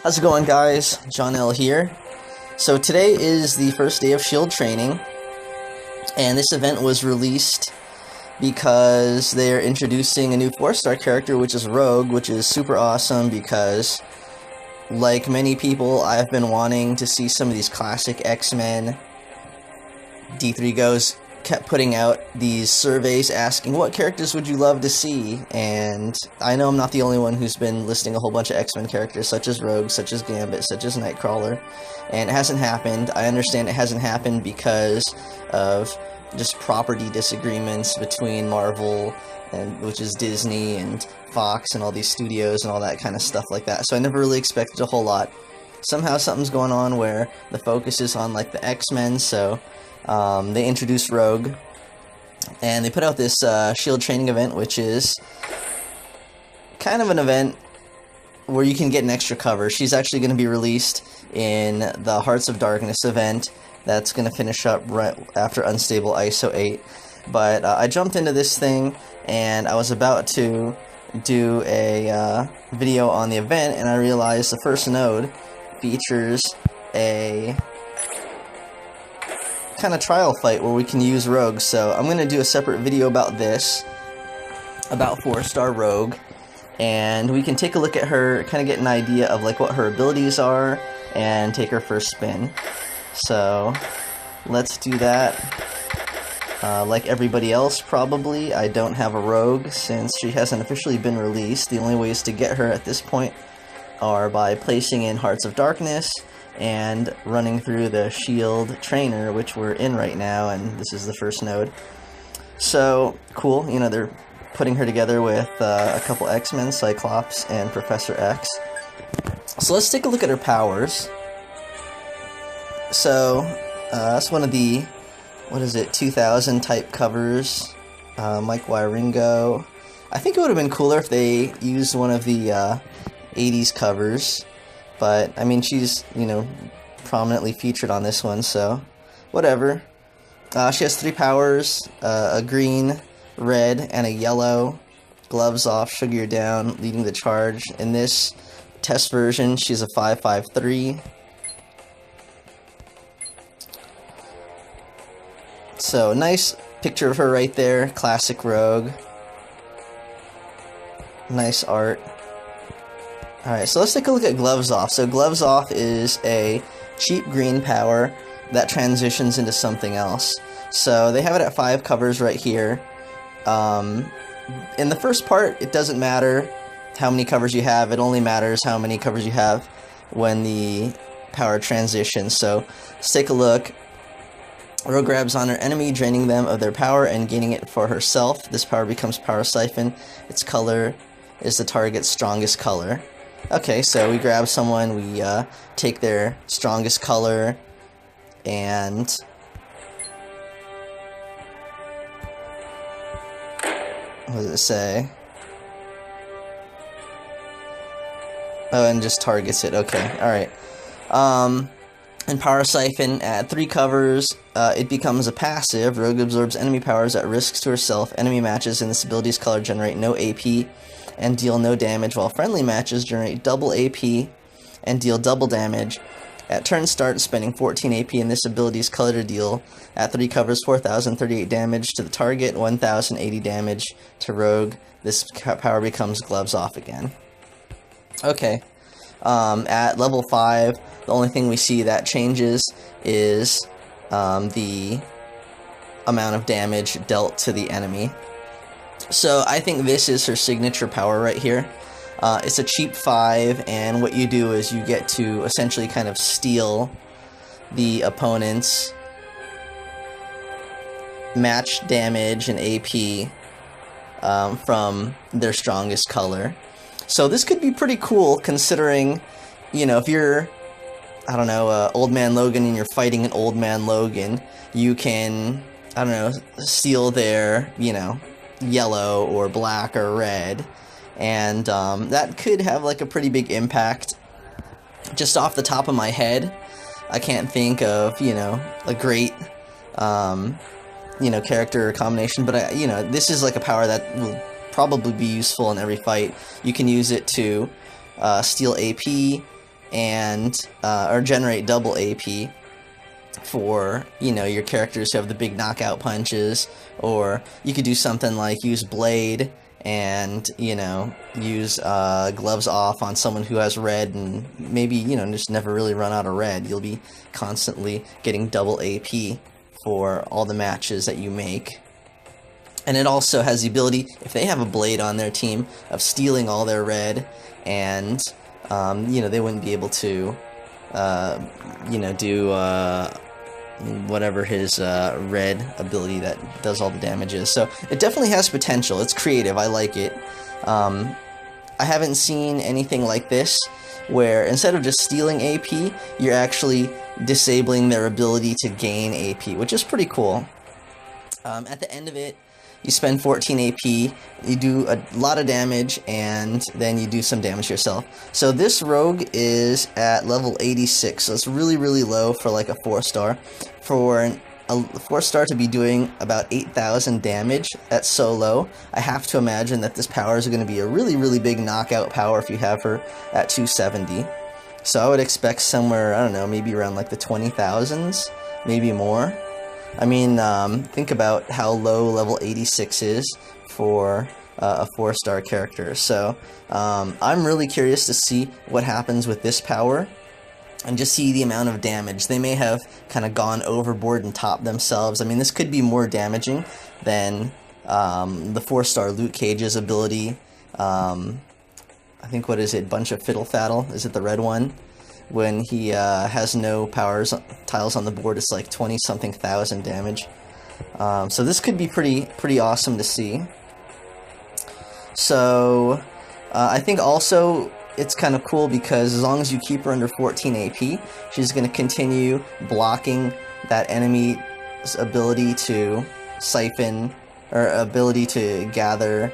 How's it going, guys? John L here. So today is the first day of SHIELD training, and this event was released because they're introducing a new 4-star character, which is Rogue, which is super awesome because, like many people, I've been wanting to see some of these classic X-Men. D3 Goes kept putting out these surveys asking what characters would you love to see, and I know I'm not the only one who's been listing a whole bunch of X-Men characters such as Rogue, such as Gambit, such as Nightcrawler, and it hasn't happened. I understand it hasn't happened because of just property disagreements between Marvel, which is Disney, and Fox, and all these studios, and all that kind of stuff like that, so I never really expected a whole lot. Somehow something's going on where the focus is on, like, the X-Men, so they introduced Rogue, and they put out this SHIELD training event, which is kind of an event where you can get an extra cover. She's actually going to be released in the Hearts of Darkness event that's going to finish up right after Unstable ISO 8. But I jumped into this thing, and I was about to do a video on the event, and I realized the first node features a kind of trial fight where we can use Rogue, so I'm going to do a separate video about this, about 4-star Rogue, and we can take a look at her, kind of get an idea of like what her abilities are, and take her first spin. So let's do that. Like everybody else, probably, I don't have a Rogue since she hasn't officially been released. The only ways to get her at this point are by placing in Hearts of Darkness and running through the SHIELD trainer, which we're in right now, and this is the first node. So, cool, you know, they're putting her together with a couple X-Men, Cyclops, and Professor X. So let's take a look at her powers. So, that's one of the, 2000 type covers, Mike Wieringo. I think it would have been cooler if they used one of the 80s covers. But, I mean, she's, you know, prominently featured on this one, so whatever. She has 3 powers, a green, red, and a yellow. Gloves off, sugar down, leading the charge. In this test version, she's a 5.53. So, nice picture of her right there. Classic Rogue. Nice art. Alright, so let's take a look at Gloves Off. So Gloves Off is a cheap green power that transitions into something else. So they have it at 5 covers right here. In the first part, it doesn't matter how many covers you have. It only matters how many covers you have when the power transitions. So let's take a look. Rogue grabs on her enemy, draining them of their power and gaining it for herself. This power becomes Power Siphon. Its color is the target's strongest color. Okay, so we grab someone, we take their strongest color, and what does it say? Oh, and just targets it. Okay, alright. And Power Siphon at 3 covers, it becomes a passive. Rogue absorbs enemy powers at risks to herself. Enemy matches in this ability's color generate no AP and deal no damage, while friendly matches generate double AP and deal double damage. At turn start, spending 14 AP in this ability's color to deal at 3 covers 4,038 damage to the target, 1,080 damage to Rogue. This power becomes Gloves Off again. Okay. At level 5, the only thing we see that changes is the amount of damage dealt to the enemy. So I think this is her signature power right here. It's a cheap 5, and what you do is you get to essentially kind of steal the opponent's match damage and AP from their strongest color. So this could be pretty cool, considering, you know, if you're, I don't know, Old Man Logan and you're fighting an Old Man Logan, you can, I don't know, steal their, you know, yellow or black or red, and that could have like a pretty big impact just off the top of my head, I can't think of, you know, a great, you know, character combination, but you know, this is like a power that will probably be useful in every fight. You can use it to steal AP and or generate double AP for, you know, your characters who have the big knockout punches, or you could do something like use Blade and, you know, use gloves off on someone who has red, and maybe, you know, just never really run out of red. You'll be constantly getting double AP for all the matches that you make. And it also has the ability, if they have a Blade on their team, of stealing all their red, and you know, they wouldn't be able to you know, do whatever his red ability that does all the damage is. So it definitely has potential. It's creative. I like it. I haven't seen anything like this where instead of just stealing AP, you're actually disabling their ability to gain AP, which is pretty cool. At the end of it, you spend 14 AP, you do a lot of damage, and then you do some damage yourself. So this rogue is at level 86, so it's really, really low for like a 4-star. For a 4-star to be doing about 8,000 damage, that's so low. I have to imagine that this power is going to be a really, really big knockout power if you have her at 270. So I would expect somewhere, I don't know, maybe around like the 20,000s, maybe more. I mean, think about how low level 86 is for a 4-star character. So I'm really curious to see what happens with this power and just see the amount of damage. They may have kind of gone overboard and topped themselves. I mean, this could be more damaging than the 4-star Luke Cage's ability. I think, what is it, Bunch of Fiddle Faddle? Is it the red one? When he has no tiles on the board, it's like 20-something thousand damage. So this could be pretty awesome to see. So I think also it's kind of cool because as long as you keep her under 14 AP, she's going to continue blocking that enemy's ability to siphon, or ability to gather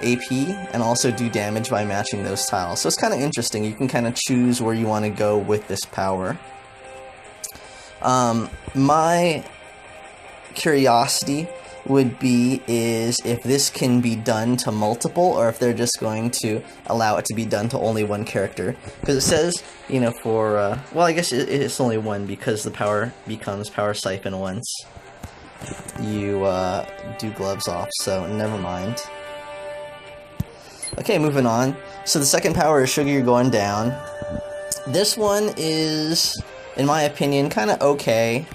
AP, and also do damage by matching those tiles. So it's kind of interesting. You can kind of choose where you want to go with this power. My curiosity would be is if this can be done to multiple, or if they're just going to allow it to be done to only one character. Because it says, you know, for, well, I guess it's only one, because the power becomes Power Siphon once you do gloves off, so never mind. Okay, moving on. So the second power is Sugar You're Going Down. This one is, in my opinion, kind of okay.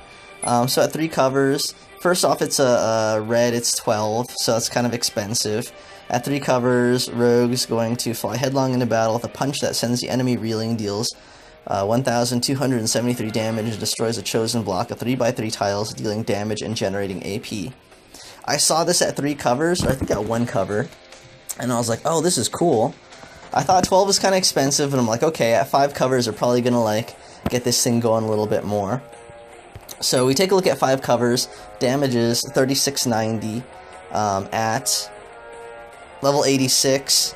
So at 3 covers, first off, it's a red, it's 12, so it's kind of expensive. At 3 covers, Rogue's going to fly headlong into battle with a punch that sends the enemy reeling, deals 1,273 damage, and destroys a chosen block of 3x3 tiles, dealing damage and generating AP. I saw this at 3 covers, or I think at 1 cover, and I was like, oh, this is cool. I thought 12 was kind of expensive, and I'm like, okay, at 5 covers, they're probably going to, like, get this thing going a little bit more. So we take a look at 5 covers. Damage is 3690 at level 86.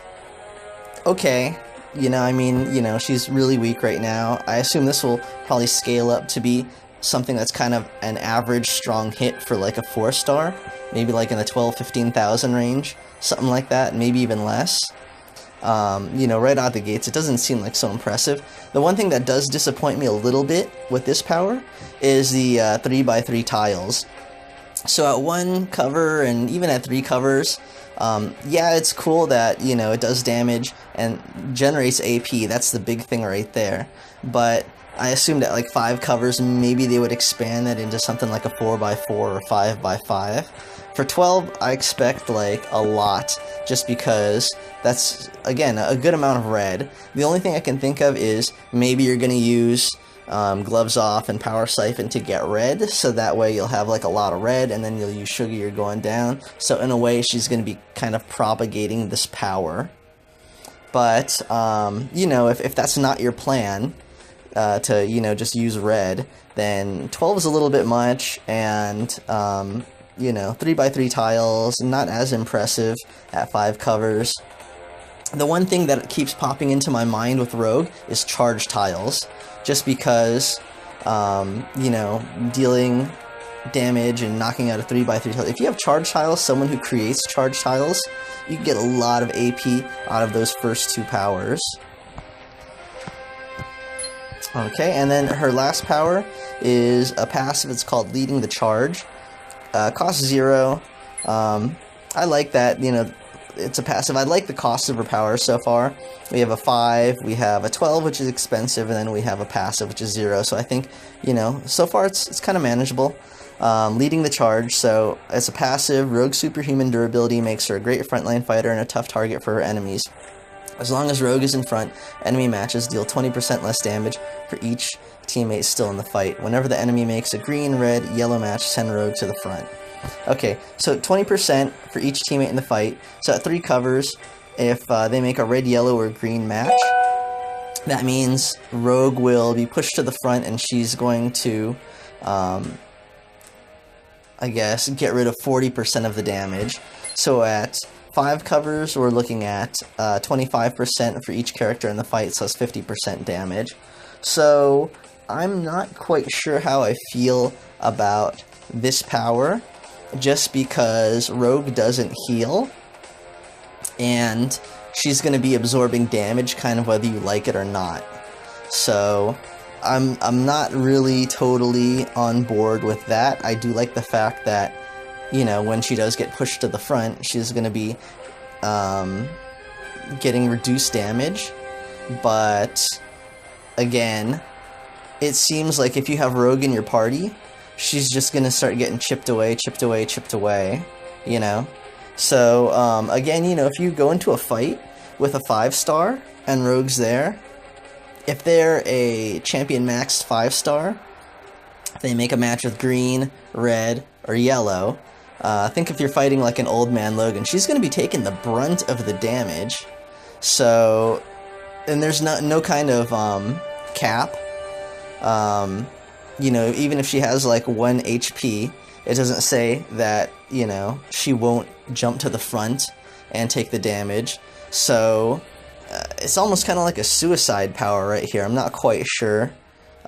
Okay, you know, I mean, you know, she's really weak right now. I assume this will probably scale up to be something that's kind of an average strong hit for like a 4-star. Maybe like in the 12,000-15,000 range. Something like that, maybe even less. You know, right out the gates, it doesn't seem like so impressive. The one thing that does disappoint me a little bit with this power is the 3x3 tiles. So at 1 cover, and even at 3 covers, yeah, it's cool that, you know, it does damage and generates AP. That's the big thing right there. But I assumed at like 5 covers, maybe they would expand that into something like a 4x4 or 5x5. For 12, I expect, like, a lot, just because that's, again, a good amount of red. The only thing I can think of is maybe you're going to use gloves off and Power Siphon to get red, so that way you'll have, like, a lot of red, and then you'll use Sugar You're Going Down. So in a way, she's going to be kind of propagating this power. But, you know, if that's not your plan, to, you know, just use red, then 12 is a little bit much, and, you know, 3x3 tiles, not as impressive at 5 covers. The one thing that keeps popping into my mind with Rogue is charge tiles, just because, you know, dealing damage and knocking out a 3x3 tile. If you have charge tiles, someone who creates charge tiles, you can get a lot of AP out of those first 2 powers. Okay, and then her last power is a passive. It's called Leading the Charge. Costs 0. I like that, you know, it's a passive. I like the cost of her power so far. We have a 5, we have a 12, which is expensive, and then we have a passive, which is 0. So I think, you know, so far it's kind of manageable. Leading the Charge, so as a passive, Rogue superhuman durability makes her a great frontline fighter and a tough target for her enemies. As long as Rogue is in front, enemy matches deal 20% less damage for each teammate still in the fight. Whenever the enemy makes a green, red, yellow match, send Rogue to the front. Okay, so 20% for each teammate in the fight. So at 3 covers, if they make a red, yellow, or green match, that means Rogue will be pushed to the front and she's going to, I guess, get rid of 40% of the damage. So at 5 covers, we're looking at 25% for each character in the fight, so that's 50% damage. So I'm not quite sure how I feel about this power, just because Rogue doesn't heal, and she's going to be absorbing damage kind of whether you like it or not. So I'm not really totally on board with that. I do like the fact that, you know, when she does get pushed to the front, she's going to be getting reduced damage, but again, it seems like if you have Rogue in your party, she's just going to start getting chipped away, you know? So, again, you know, if you go into a fight with a 5-star and Rogue's there, if they're a champion maxed 5-star, they make a match with green, red, or yellow. Think if you're fighting like an old man Logan, she's going to be taking the brunt of the damage. So, and there's no kind of cap. You know, even if she has like 1 HP, it doesn't say that, you know, she won't jump to the front and take the damage. So, it's almost kind of like a suicide power right here. I'm not quite sure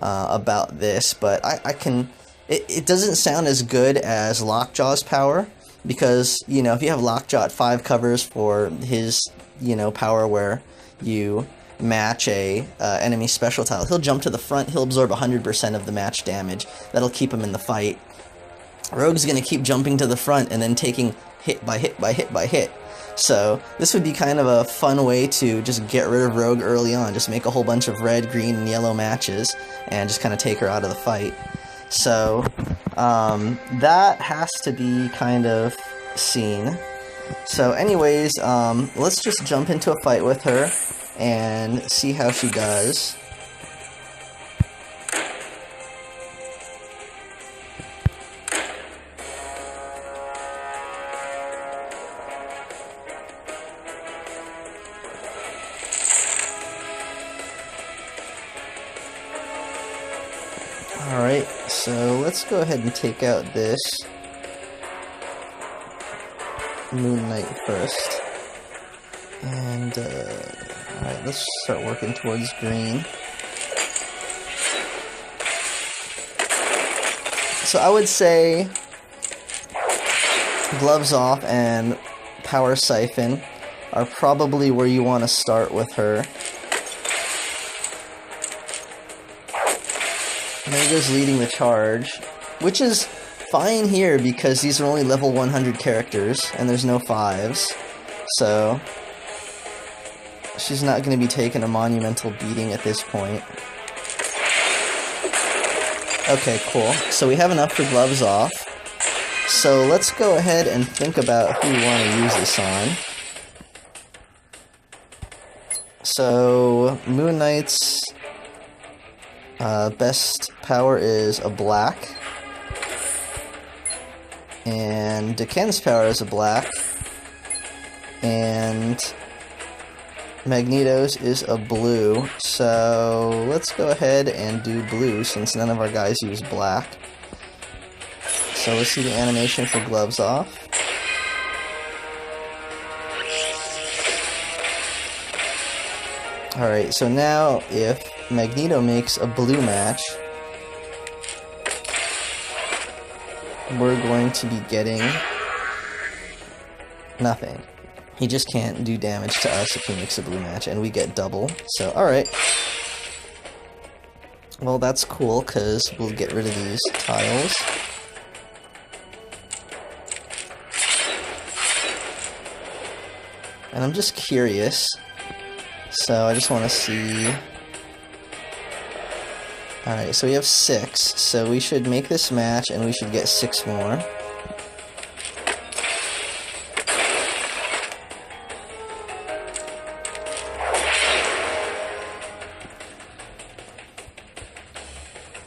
about this, but I can... It doesn't sound as good as Lockjaw's power, because, you know, if you have Lockjaw at 5 covers for his, you know, power where you match a enemy special tile, he'll jump to the front, he'll absorb 100% of the match damage. That'll keep him in the fight. Rogue's going to keep jumping to the front and then taking hit by hit by hit by hit. So this would be kind of a fun way to just get rid of Rogue early on. Just make a whole bunch of red, green, and yellow matches and just kind of take her out of the fight. So that has to be kind of seen. So anyways, let's just jump into a fight with her and see how she does. Alright, so let's go ahead and take out this Moon Knight first. And, alright, let's start working towards green. So I would say Gloves Off and Power Siphon are probably where you want to start with her. There goes Leading the Charge, which is fine here because these are only level 100 characters and there's no 5s, so she's not going to be taking a monumental beating at this point. Okay, cool. So we have enough for Gloves Off. So let's go ahead and think about who we want to use this on. So Moon Knight's best power is a black, and Deken's power is a black, and Magneto's is a blue. So let's go ahead and do blue since none of our guys use black. So let's see the animation for Gloves Off. Alright, so now if Magneto makes a blue match, we're going to be getting nothing. He just can't do damage to us if he makes a blue match, and we get double. So, alright. Well, that's cool, because we'll get rid of these tiles. And I'm just curious. So, I just want to see... Alright, so we have 6. So we should make this match, and we should get 6 more.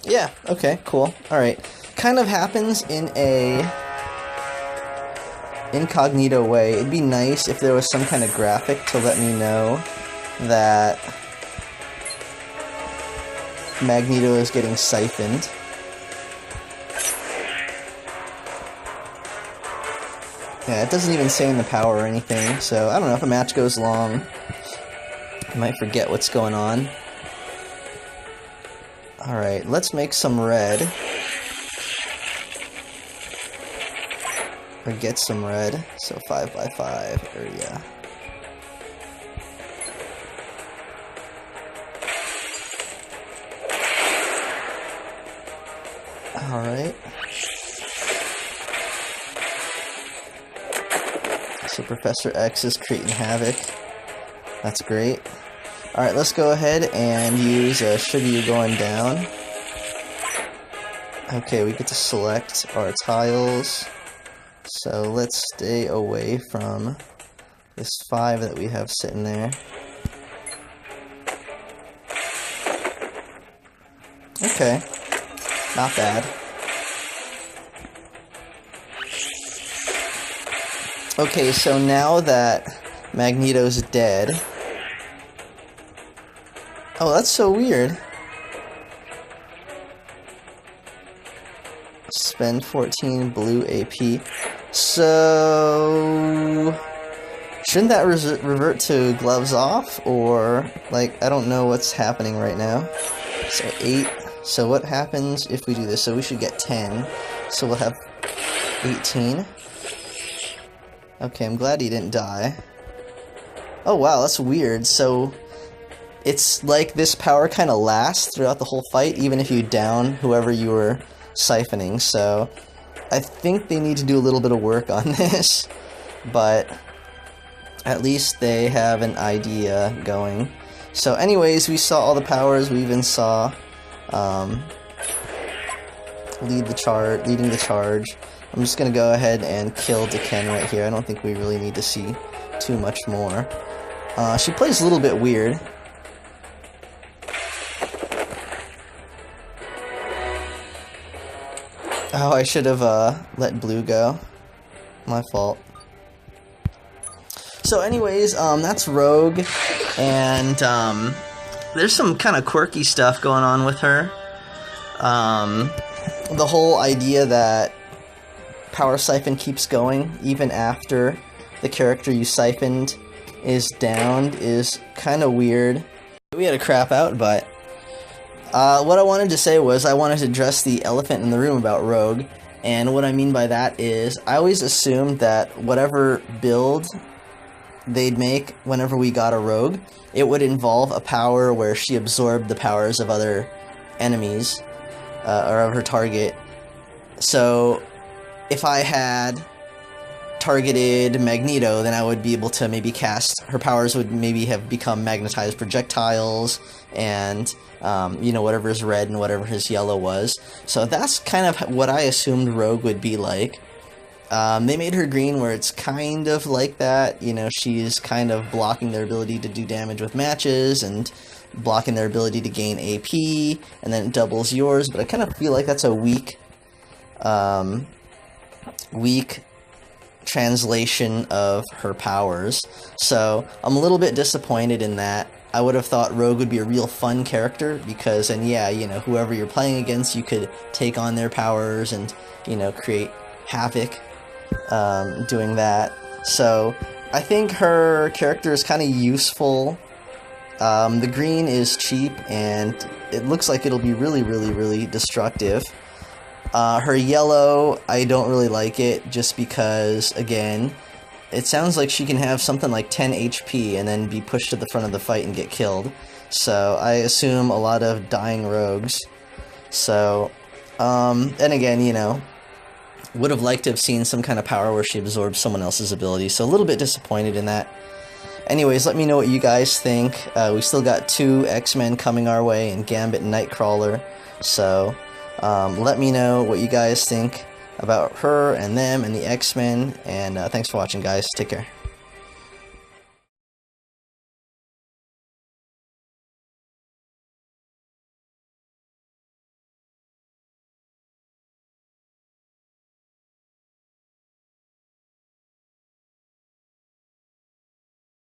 Yeah, okay, cool. Alright. Kind of happens in a incognito way. It'd be nice if there was some kind of graphic to let me know that Magneto is getting siphoned. Yeah, it doesn't even say in the power or anything, so I don't know, if a match goes long, I might forget what's going on. Alright, let's make some red. Or get some red. So 5 by 5 area. Alright. So Professor X is creating havoc. That's great. Alright, let's go ahead and use Sugar You're Going Down. Okay, we get to select our tiles. So let's stay away from this 5 that we have sitting there. Okay, not bad. Okay, so now that Magneto's dead... Oh, that's so weird. Spend 14 blue AP. So... shouldn't that revert to gloves off? Or, like, I don't know what's happening right now. So 8. So what happens if we do this? So we should get 10. So we'll have 18. Okay, I'm glad he didn't die. Oh wow, that's weird. So... it's like this power kind of lasts throughout the whole fight, even if you down whoever you were siphoning, so I think they need to do a little bit of work on this, but at least they have an idea going. So anyways, we saw all the powers, we even saw leading the charge. I'm just going to go ahead and kill Deken right here. I don't think we really need to see too much more. She plays a little bit weird. Oh, I should have let blue go. My fault. So anyways, that's Rogue, and there's some kind of quirky stuff going on with her. The whole idea that Power Siphon keeps going even after the character you siphoned is downed is kind of weird. We had to crap out, but what I wanted to say was I wanted to address the elephant in the room about Rogue, and what I mean by that is I always assumed that whatever build they'd make whenever we got a Rogue, it would involve a power where she absorbed the powers of other enemies, or of her target. So if I had targeted Magneto, then I would be able to maybe cast, her powers would maybe have become magnetized projectiles, and you know, whatever his red and whatever his yellow was. So that's kind of what I assumed Rogue would be like. They made her green where it's kind of like that, you know, she's kind of blocking their ability to do damage with matches, and blocking their ability to gain AP, and then it doubles yours, but I kind of feel like that's a weak translation of her powers. So I'm a little bit disappointed in that. I would have thought Rogue would be a real fun character, because, and yeah, you know, whoever you're playing against, you could take on their powers and, you know, create havoc doing that. So I think her character is kind of useful The green is cheap, and it looks like it'll be really destructive. Her yellow, I don't really like it, just because, again, it sounds like she can have something like 10 HP and then be pushed to the front of the fight and get killed. So I assume a lot of dying rogues. So, and again, you know, would have liked to have seen some kind of power where she absorbs someone else's ability, so a little bit disappointed in that. Anyways, let me know what you guys think. We still got 2 X-Men coming our way, and Gambit and Nightcrawler, so let me know what you guys think about her and them and the X-Men, and thanks for watching, guys. Take care.